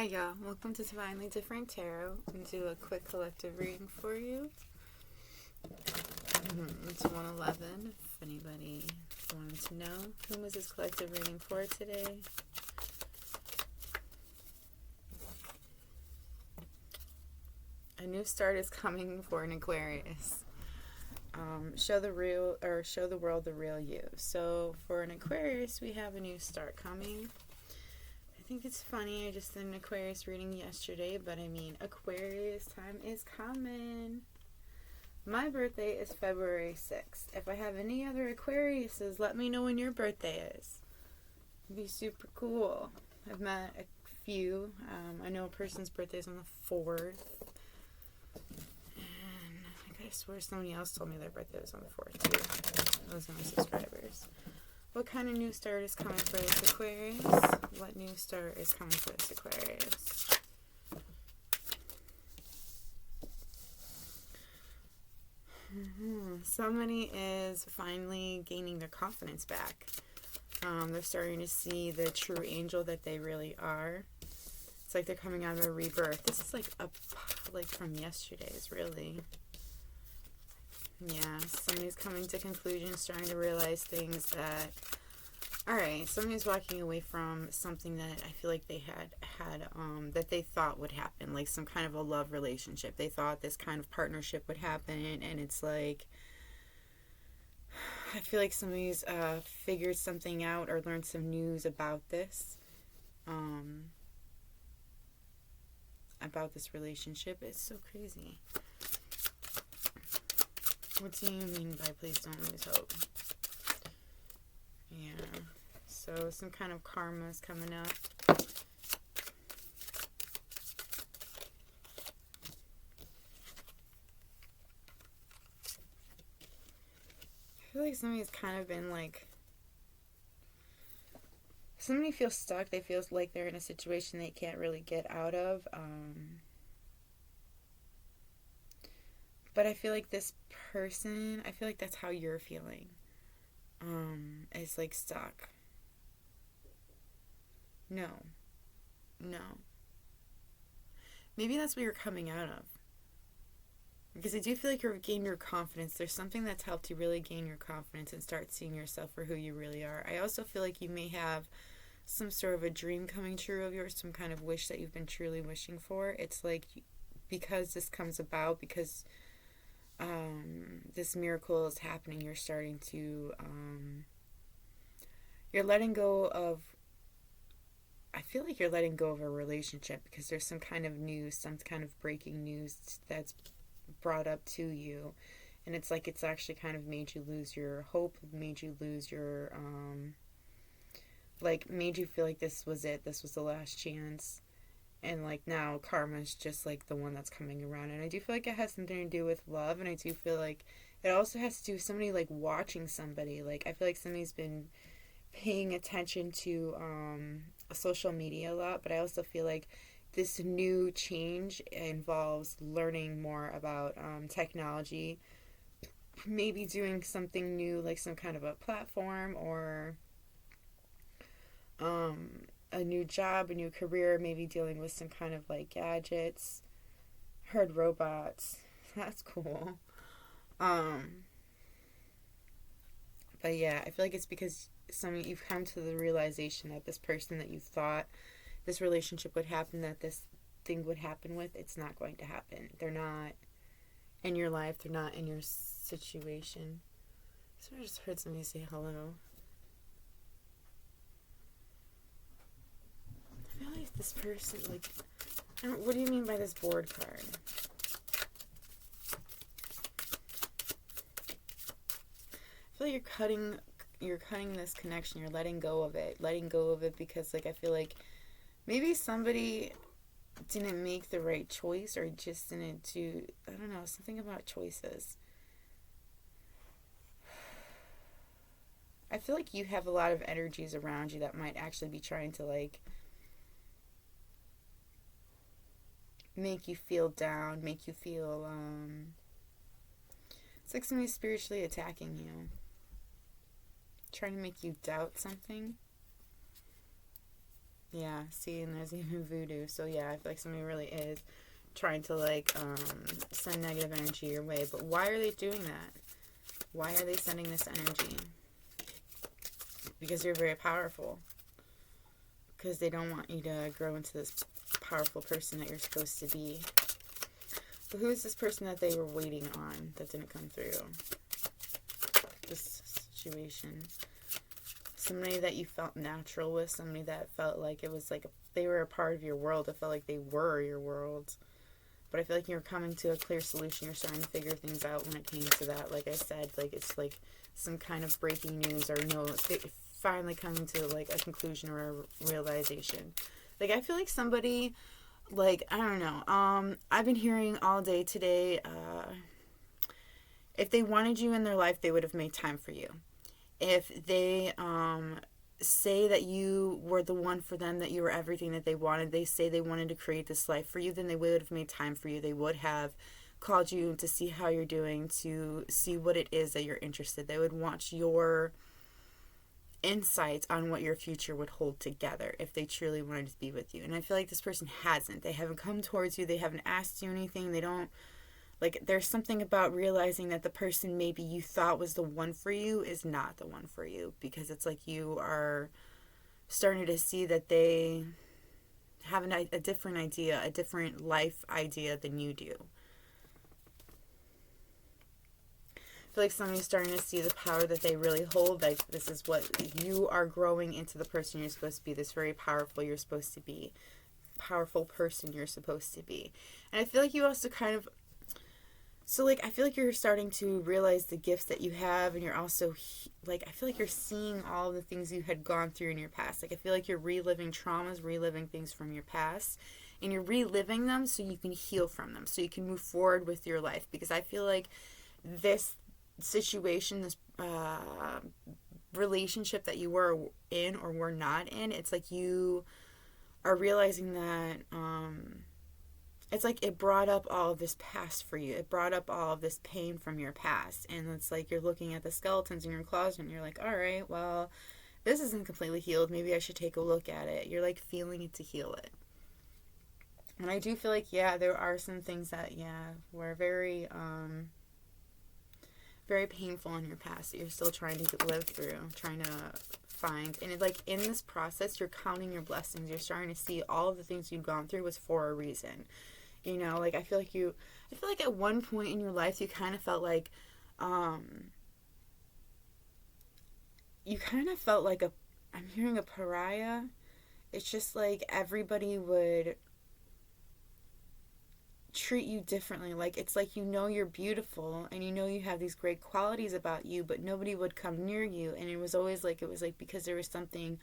Hi y'all, welcome to Divinely Different Tarot. I'm going to do a quick collective reading for you. It's 111, if anybody wanted to know. Whom is this collective reading for today? A new start is coming for an Aquarius. Show the world the real you. So for an Aquarius, we have a new start coming. I think it's funny, I just did an Aquarius reading yesterday, but I mean, Aquarius time is coming. My birthday is February 6th. If I have any other Aquariuses, let me know when your birthday is. It'd be super cool. I've met a few. I know a person's birthday is on the 4th. And I swear somebody else told me their birthday was on the 4th too. Those are my subscribers. What kind of new start is coming for this Aquarius? What new start is coming for this Aquarius? Somebody is finally gaining their confidence back. They're starting to see the true angel that they really are. It's like they're coming out of a rebirth. This is like from yesterday's, really. Yeah, somebody's coming to conclusions, trying to realize things that, alright, somebody's walking away from something that I feel like they had that they thought would happen, like some kind of a love relationship. They thought this kind of partnership would happen, and it's like, I feel like somebody's figured something out or learned some news about this, about this relationship. It's so crazy. What do you mean by please don't lose hope? Yeah. So some kind of karma is coming up. I feel like somebody's kind of been like, somebody feels stuck. They feel like they're in a situation they can't really get out of. But I feel like this person, I feel like that's how you're feeling. It's like stuck. No. Maybe that's what you're coming out of. Because I do feel like you've gained your confidence. There's something that's helped you really gain your confidence and start seeing yourself for who you really are. I also feel like you may have some sort of a dream coming true of yours, some kind of wish that you've been truly wishing for. It's like, because this comes about, because this miracle is happening, you're starting to, you're letting go of, I feel like you're letting go of a relationship because there's some kind of news, some kind of breaking news that's brought up to you, and it's like it's actually kind of made you lose your hope, made you lose your, made you feel like this was it, this was the last chance. And, like, now karma's just, like, the one that's coming around. And I do feel like it has something to do with love. And I do feel like it also has to do with somebody, like, watching somebody. Like, I feel like somebody's been paying attention to social media a lot. But I also feel like this new change involves learning more about technology. Maybe doing something new, like some kind of a platform or a new job, a new career, maybe dealing with some kind of like gadgets. Heard robots. That's cool. But yeah, I feel like it's because you've come to the realization that this person that you thought this relationship would happen, that this thing would happen with, it's not going to happen. They're not in your life. They're not in your situation. So I just heard somebody say hello. I feel like this person, like, what do you mean by this board card? I feel like you're cutting this connection, you're letting go of it because, like, I feel like maybe somebody didn't make the right choice or just didn't do, I don't know, something about choices. I feel like you have a lot of energies around you that might actually be trying to, like, make you feel down, make you feel, it's like somebody spiritually attacking you, trying to make you doubt something. Yeah, see, and there's even voodoo. So yeah, I feel like somebody really is trying to like send negative energy your way. But why are they doing that? Why are they sending this energy? Because you're very powerful. Because they don't want you to grow into this powerful person that you're supposed to be. But who is this person that they were waiting on that didn't come through? This situation. Somebody that you felt natural with. Somebody that felt like it was like they were a part of your world. It felt like they were your world. But I feel like you're coming to a clear solution. You're starting to figure things out when it came to that. Like I said, like it's like some kind of breaking news or no, finally coming to like a conclusion or a realization. Like I feel like somebody, like I don't know. I've been hearing all day today. If they wanted you in their life, they would have made time for you. If they say that you were the one for them, that you were everything that they wanted, they say they wanted to create this life for you, then they would have made time for you. They would have called you to see how you're doing, to see what it is that you're interested. They would want your insights on what your future would hold together if they truly wanted to be with you. And I feel like this person hasn't. They haven't come towards you. They haven't asked you anything. They don't. Like, there's something about realizing that the person maybe you thought was the one for you is not the one for you. Because it's like you are starting to see that they have a different idea, a different life idea than you do. I feel like somebody's starting to see the power that they really hold. Like, this is what you are growing into, the person you're supposed to be. This very powerful you're supposed to be. Powerful person you're supposed to be. And I feel like you also kind of... So, like, I feel like you're starting to realize the gifts that you have, and you're also, like, I feel like you're seeing all the things you had gone through in your past. Like, I feel like you're reliving traumas, reliving things from your past, and you're reliving them so you can heal from them, so you can move forward with your life. Because I feel like this situation, this relationship that you were in or were not in, it's like you are realizing that, it's like it brought up all of this past for you. It brought up all of this pain from your past. And it's like you're looking at the skeletons in your closet and you're like, all right, well, this isn't completely healed. Maybe I should take a look at it. You're like feeling it to heal it. And I do feel like, yeah, there are some things that, yeah, were very, very painful in your past that you're still trying to live through, trying to find. And like in this process, you're counting your blessings. You're starting to see all of the things you've gone through was for a reason. You know, like I feel like at one point in your life you kind of felt like I'm hearing a pariah. It's just like everybody would treat you differently. Like it's like, you know, you're beautiful and you know you have these great qualities about you, but nobody would come near you. And it was like because there was something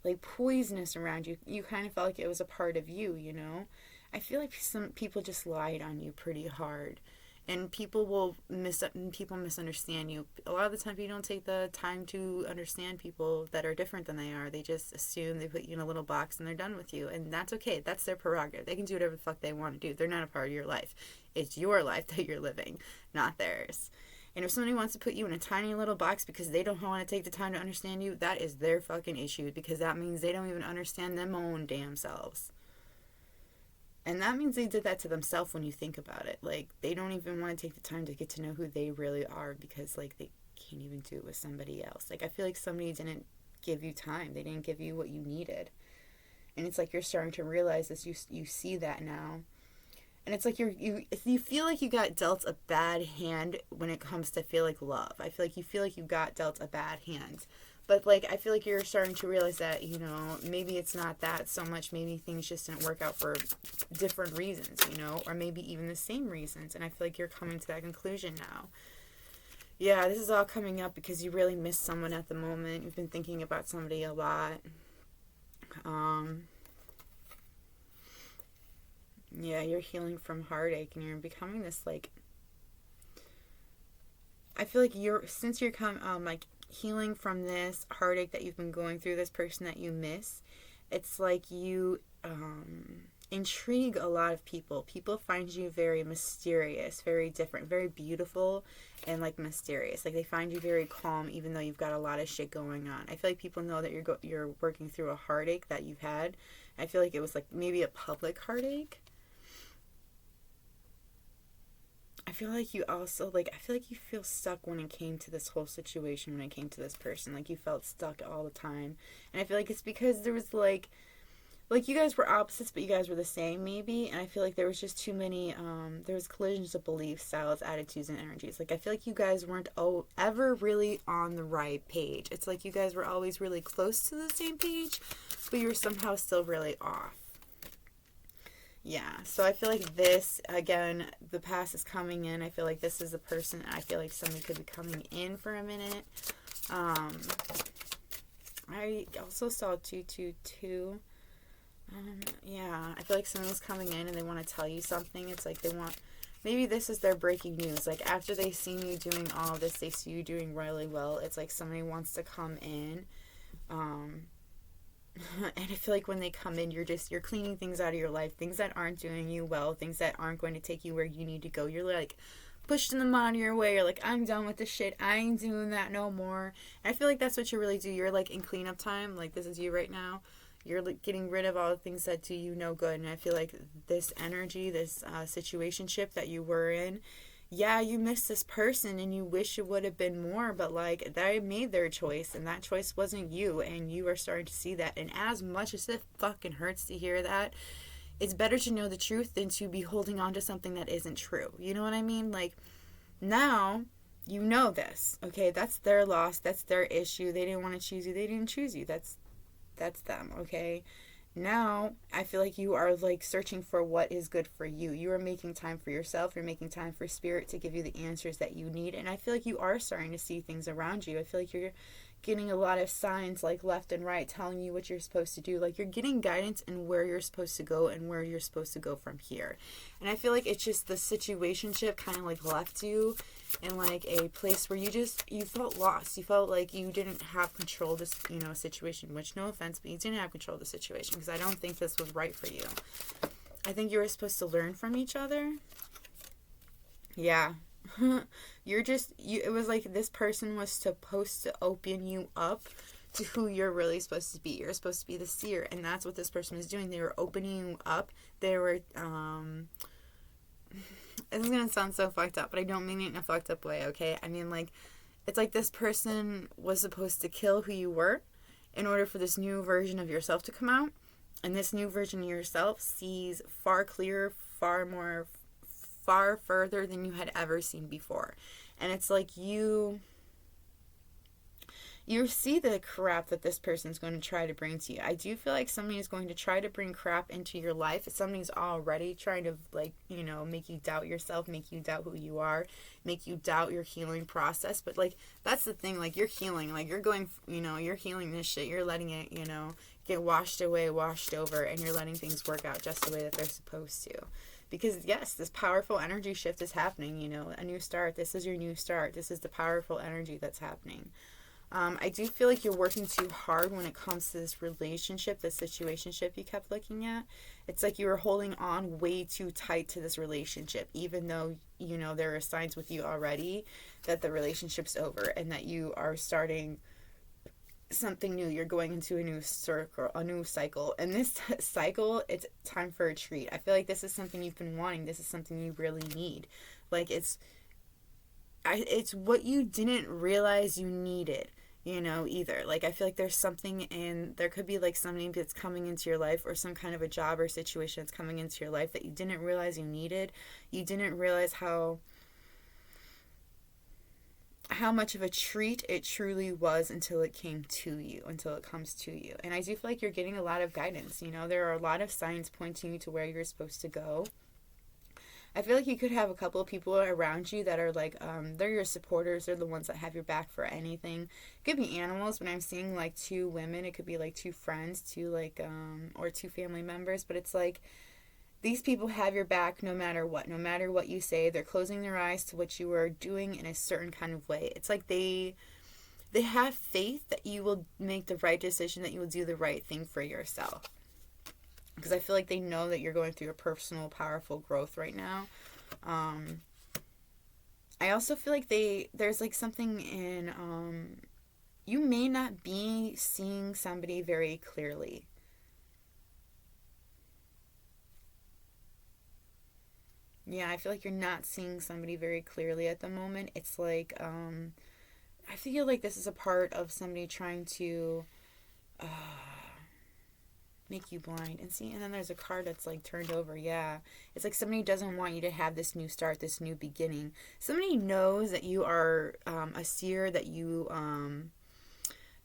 like poisonous around you. You kind of felt like it was a part of you, you know. I feel like some people just lied on you pretty hard, and people misunderstand you. A lot of the time, you don't take the time to understand people that are different than they are. They just assume, they put you in a little box and they're done with you, and that's okay. That's their prerogative. They can do whatever the fuck they want to do. They're not a part of your life. It's your life that you're living, not theirs. And if somebody wants to put you in a tiny little box because they don't want to take the time to understand you, that is their fucking issue, because that means they don't even understand them own damn selves. And that means they did that to themselves when you think about it. Like, they don't even want to take the time to get to know who they really are, because, like, they can't even do it with somebody else. Like, I feel like somebody didn't give you time. They didn't give you what you needed. And it's like you're starting to realize this. You see that now. And it's like you feel like you got dealt a bad hand when it comes to feel like love. I feel like you got dealt a bad hand. But, like, I feel like you're starting to realize that, you know, maybe it's not that so much. Maybe things just didn't work out for different reasons, you know, or maybe even the same reasons. And I feel like you're coming to that conclusion now. Yeah, this is all coming up because you really miss someone at the moment. You've been thinking about somebody a lot. Yeah, you're healing from heartache, and you're becoming this, like, I feel like since you're healing from this heartache that you've been going through, this person that you miss, it's like you intrigue a lot of people. People find you very mysterious, very different, very beautiful, and like mysterious. Like they find you very calm, even though you've got a lot of shit going on. I feel like people know that you're working through a heartache that you've had. I feel like it was like maybe a public heartache. I feel like you also I feel like you feel stuck when it came to this whole situation, when it came to this person. Like you felt stuck all the time. And I feel like it's because there was like you guys were opposites, but you guys were the same maybe. And I feel like there was just too many there was collisions of beliefs, styles, attitudes, and energies. Like I feel like you guys weren't ever really on the right page. It's like you guys were always really close to the same page, but you were somehow still really off. Yeah, so I feel like this, again, the past is coming in. I feel like this is a person. I feel like somebody could be coming in for a minute. I also saw 222. Yeah, I feel like someone's coming in and they want to tell you something. It's like they want, maybe this is their breaking news. Like after they seen you doing all this, they see you doing really well. It's like somebody wants to come in. And I feel like when they come in, you're cleaning things out of your life, things that aren't doing you well, things that aren't going to take you where you need to go. You're like pushing them out of your way. You're like, I'm done with this shit. I ain't doing that no more. And I feel like that's what you really do. You're like in cleanup time. Like this is you right now. You're like getting rid of all the things that do you no good. And I feel like this energy, this situationship that you were in, yeah, you missed this person and you wish it would have been more, but like they made their choice and that choice wasn't you, and you are starting to see that. And as much as it fucking hurts to hear that, it's better to know the truth than to be holding on to something that isn't true. You know what I mean? Like now you know this, okay? That's their loss, that's their issue. They didn't want to choose you, they didn't choose you. That's them, okay? Now, I feel like you are like searching for what is good for you. You are making time for yourself. You're making time for spirit to give you the answers that you need. And I feel like you are starting to see things around you. I feel like you're getting a lot of signs like left and right telling you what you're supposed to do. Like you're getting guidance in where you're supposed to go and where you're supposed to go from here. And I feel like it's just the situationship kind of like left you in like a place where you felt lost. You felt like you didn't have control of this, situation, which no offense, but you didn't have control of the situation because I don't think this was right for you. I think you were supposed to learn from each other. Yeah. It was like this person was supposed to open you up to who you're really supposed to be. You're supposed to be the seer, and that's what this person was doing. They were opening you up. They were, this is gonna sound so fucked up, but I don't mean it in a fucked up way, okay? I mean, like, it's like this person was supposed to kill who you were in order for this new version of yourself to come out. And this new version of yourself sees far clearer, far further than you had ever seen before. And it's like you see the crap that this person's going to try to bring to you. I do feel like somebody is going to try to bring crap into your life. Somebody's already trying to make you doubt yourself, make you doubt who you are, make you doubt your healing process. But like that's the thing, like you're healing, like you're going, you're healing this shit. You're letting it, get washed away, washed over, and you're letting things work out just the way that they're supposed to. Because yes, this powerful energy shift is happening, a new start. This is your new start. This is the powerful energy that's happening. I do feel like you're working too hard when it comes to this relationship, this situationship you kept looking at. It's like you were holding on way too tight to this relationship, even though, there are signs with you already that the relationship's over and that you are starting something new. You're going into a new circle, a new cycle. And this cycle, it's time for a treat. I feel like this is something you've been wanting. This is something you really need. Like it's what you didn't realize you needed, either. Like, I feel like there's something there could be like something that's coming into your life or some kind of a job or situation that's coming into your life that you didn't realize you needed. You didn't realize how much of a treat it truly was until it came to you, until it comes to you. And I do feel like you're getting a lot of guidance. There are a lot of signs pointing you to where you're supposed to go. I feel like you could have a couple of people around you that are like, they're your supporters. They're the ones that have your back for anything. It could be animals, but I'm seeing like two women. It could be like two friends, or two family members. But it's like these people have your back no matter what. No matter what you say, they're closing their eyes to what you are doing in a certain kind of way. It's like they have faith that you will make the right decision, that you will do the right thing for yourself. because I feel like they know that you're going through a personal, powerful growth right now. I also feel like there's like something in, you may not be seeing somebody very clearly. Yeah, I feel like you're not seeing somebody very clearly at the moment. It's like, I feel like this is a part of somebody trying to uh, make you blind. And see, and then there's a card that's like turned over. Yeah. It's like somebody doesn't want you to have this new start, this new beginning. Somebody knows that you are a seer, that you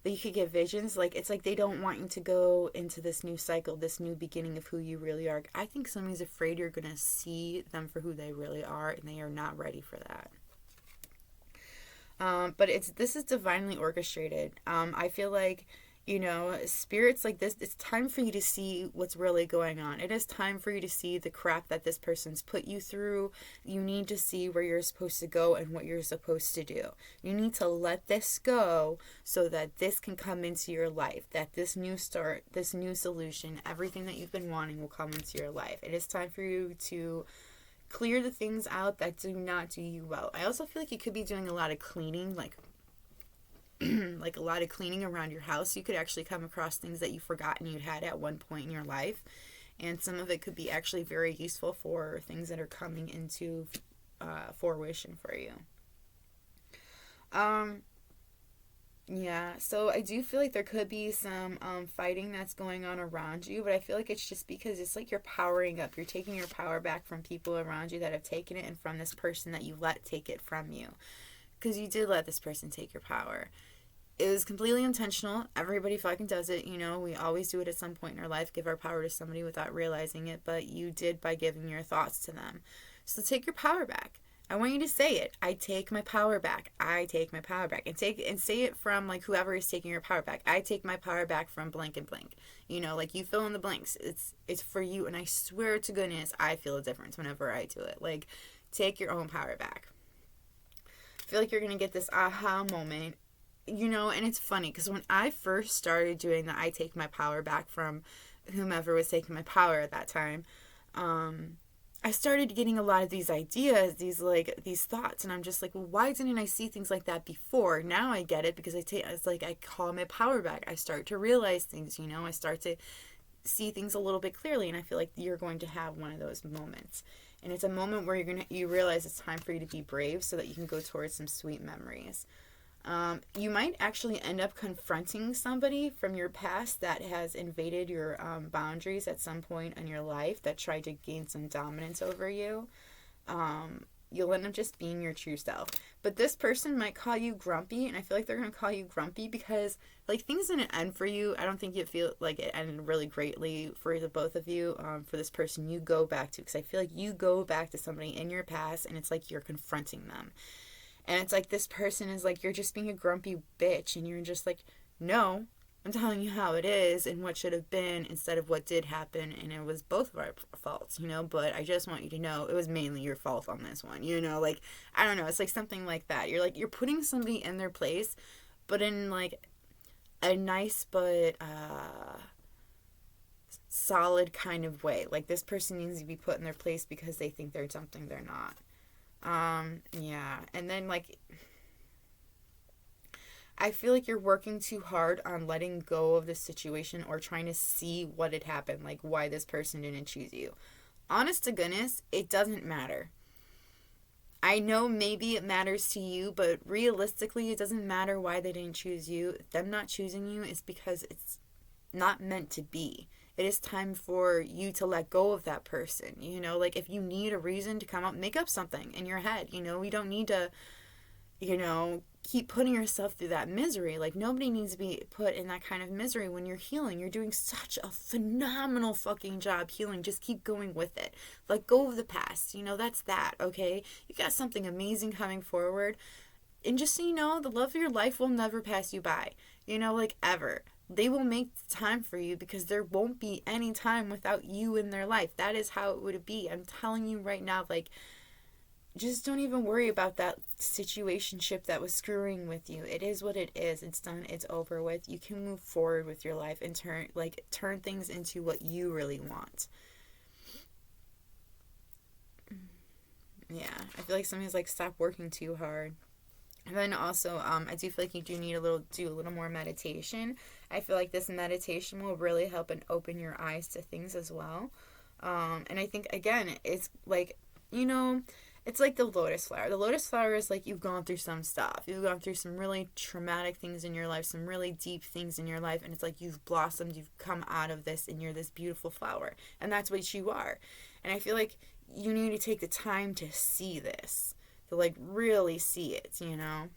could get visions. Like, it's like they don't want you to go into this new cycle, this new beginning of who you really are. I think somebody's afraid you're going to see them for who they really are, and they are not ready for that. But this is divinely orchestrated. I feel like, spirits like this, it's time for you to see what's really going on. It is time for you to see the crap that this person's put you through. You need to see where you're supposed to go and what you're supposed to do. You need to let this go so that this can come into your life, that this new start, this new solution, everything that you've been wanting will come into your life. It is time for you to clear the things out that do not do you well. I also feel like you could be doing a lot of cleaning, like like a lot of cleaning around your house. You could actually come across things that you've forgotten you'd had at one point in your life, and some of it could be actually very useful for things that are coming into fruition for you. Yeah, so I do feel like there could be some fighting that's going on around you, but I feel like it's just because it's like you're powering up. You're taking your power back from people around you that have taken it, and from this person that you let take it from you. Because you did let this person take your power. It was completely intentional. Everybody fucking does it, we always do it at some point in our life, give our power to somebody without realizing it, but you did by giving your thoughts to them. So take your power back. I want you to say it. I take my power back. I take my power back. And say it from like whoever is taking your power back. I take my power back from blank and blank. Like you fill in the blanks. It's for you, and I swear to goodness I feel a difference whenever I do it. Like, take your own power back. I feel like you're going to get this aha moment. And it's funny because when I first started doing the I take my power back from whomever was taking my power at that time, I started getting a lot of these ideas, these thoughts, and I'm just like, well, why didn't I see things like that before? Now I get it because it's like I call my power back. I start to realize things, I start to see things a little bit clearly, and I feel like you're going to have one of those moments. And it's a moment where you realize it's time for you to be brave so that you can go towards some sweet memories. You might actually end up confronting somebody from your past that has invaded your boundaries at some point in your life, that tried to gain some dominance over you. You'll end up just being your true self. But this person might call you grumpy, and I feel like they're going to call you grumpy because like things didn't end for you. I don't think you feel like it ended really greatly for the both of you. For this person you go back to, because I feel like you go back to somebody in your past, and it's like you're confronting them. And it's like this person is like, you're just being a grumpy bitch. And you're just like, no, I'm telling you how it is and what should have been instead of what did happen. And it was both of our faults, but I just want you to know it was mainly your fault on this one. Like, I don't know. It's like something like that. You're putting somebody in their place, but in like a nice but solid kind of way. Like, this person needs to be put in their place because they think they're something they're not. Yeah, and then like I feel like you're working too hard on letting go of the situation or trying to see what had happened, like why this person didn't choose you. Honest to goodness, it doesn't matter. I know maybe it matters to you, but realistically, it doesn't matter why they didn't choose you. Them not choosing you is because it's not meant to be. It is time for you to let go of that person. Like if you need a reason to come up, make up something in your head. You don't need to, keep putting yourself through that misery. Like, nobody needs to be put in that kind of misery when you're healing. You're doing such a phenomenal fucking job healing. Just keep going with it. Let go of the past. That's that, okay? You got something amazing coming forward. And just so you know, the love of your life will never pass you by. Like ever. They will make time for you because there won't be any time without you in their life. That is how it would be. I'm telling you right now, like, just don't even worry about that situationship that was screwing with you. It is what it is. It's done. It's over with. You can move forward with your life and turn things into what you really want. Yeah, I feel like sometimes like stop working too hard. And then also, I do feel like you do need do a little more meditation. I feel like this meditation will really help and open your eyes to things as well. And I think again, it's like, you know, it's like the lotus flower. The lotus flower is like you've gone through some stuff. You've gone through some really traumatic things in your life, some really deep things in your life, and it's like you've blossomed, you've come out of this, and you're this beautiful flower. And that's what you are. And I feel like you need to take the time to see this, to like really see it, you know.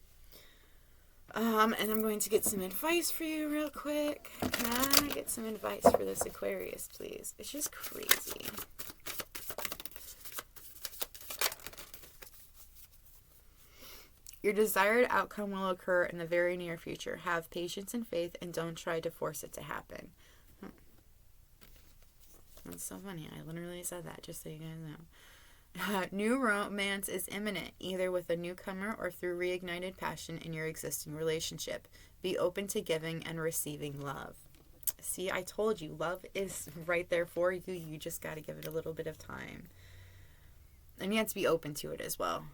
And I'm going to get some advice for you real quick. Can I get some advice for this Aquarius, please? It's just crazy. Your desired outcome will occur in the very near future. Have patience and faith and don't try to force it to happen. That's so funny. I literally said that just so you guys know. New romance is imminent, either with a newcomer or through reignited passion in your existing relationship. Be open to giving and receiving love. See, I told you, love is right there for you. You just got to give it a little bit of time. And you have to be open to it as well.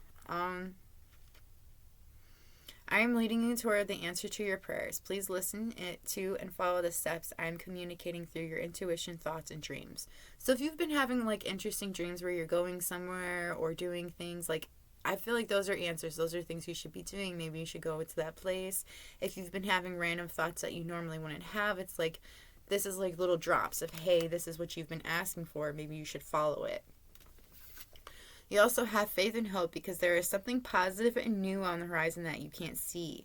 I am leading you toward the answer to your prayers. Please listen to and follow the steps I am communicating through your intuition, thoughts, and dreams. So if you've been having like interesting dreams where you're going somewhere or doing things, like I feel like those are answers. Those are things you should be doing. Maybe you should go to that place. If you've been having random thoughts that you normally wouldn't have, it's like this is like little drops of, hey, this is what you've been asking for. Maybe you should follow it. You also have faith and hope because there is something positive and new on the horizon that you can't see.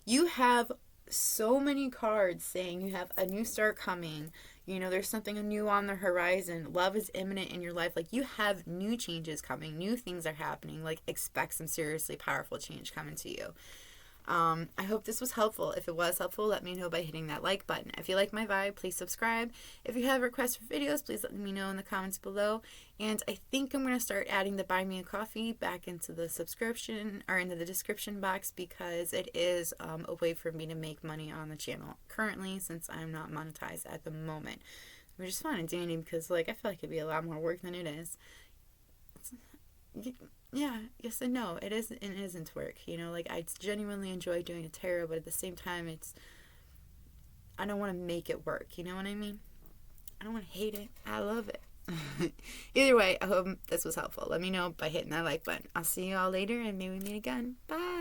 You have so many cards saying you have a new start coming. You know, there's something new on the horizon. Love is imminent in your life. Like, you have new changes coming. New things are happening. Like, expect some seriously powerful change coming to you. I hope this was helpful. If it was helpful, let me know by hitting that like button. If you like my vibe, please subscribe. If you have requests for videos, please let me know in the comments below. And I think I'm going to start adding the Buy Me a Coffee back into the subscription or into the description box because it is a way for me to make money on the channel currently since I'm not monetized at the moment. Which is fun and dandy because like I feel like it'd be a lot more work than it is. Yeah, yes and no. It is and isn't work. You know, like I genuinely enjoy doing a tarot, but at the same time, I don't want to make it work. You know what I mean? I don't want to hate it. I love it. Either way, I hope this was helpful. Let me know by hitting that like button. I'll see you all later and maybe meet again. Bye.